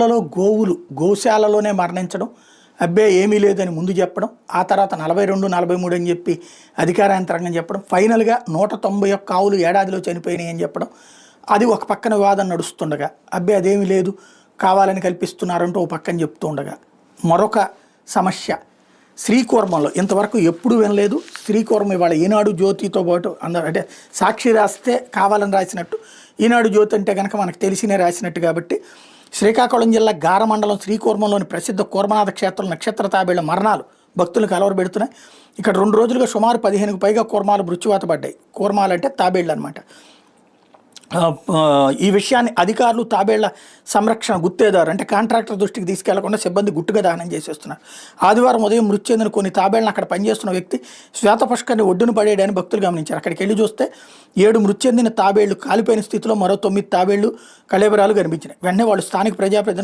లలో గోశాలలోనే మరణించడం, అబ్బే ఏమీ లేదని ముందు చెప్పడం, ఆ తర్వాత 42, 43 అని చెప్పి అధికార యంత్రాంగం చెప్పడం, ఫైనల్‌గా 191 ఆవులు ఏడాదిలో చనిపోయినాయి అని చెప్పడం. అది ఒక పక్కన వివాదం నడుస్తుండగా, అబ్బే అదేమీ లేదు కావాలని కల్పిస్తున్నారంటూ ఓ పక్కన చెప్తూ ఉండగా, మరొక సమస్య శ్రీకూర్మంలో ఇంతవరకు ఎప్పుడు వినలేదు. శ్రీకూర్మం ఇవాళ ఈనాడు జ్యోతితో పాటు అందరూ అంటే సాక్షి రాస్తే కావాలని రాసినట్టు, ఈనాడు జ్యోతి అంటే కనుక మనకు తెలిసినే రాసినట్టు కాబట్టి శ్రీకాకుళం జిల్లా గార మండలం శ్రీకూర్మంలోని ప్రసిద్ధ కూర్మనాథ క్షేత్రం నక్షత్ర తాబేళ్ల మరణాలు భక్తులు కలవరబెడుతున్నాయి. ఇక్కడ 2 రోజులుగా సుమారు 15కు పైగా కూర్మాలు మృత్యువాత పడ్డాయి. కూర్మాలు అంటే తాబేళ్ళు అనమాట. ఈ విషయాన్ని అధికారులు తాబేళ్ల సంరక్షణ గుత్తేదారు అంటే కాంట్రాక్టర్ దృష్టికి తీసుకెళ్లకుండా సిబ్బంది గుట్టుగా దహనం చేసేస్తున్నారు. ఆదివారం ఉదయం మృతి చెందిన కొన్ని తాబేళ్లను అక్కడ పనిచేస్తున్న వ్యక్తి శ్వేతపుష్కర్ని ఒడ్డున పడేయడాన్ని భక్తులు గమనించారు. అక్కడికి వెళ్ళి చూస్తే 7 మృతి చెందిన తాబేళ్లు కాలిపోయిన స్థితిలో మరో 9 తాబేళ్లు కళేబరాలు కనిపించినాయి. వెంటనే వాళ్ళు స్థానిక ప్రజాప్రతినిధులు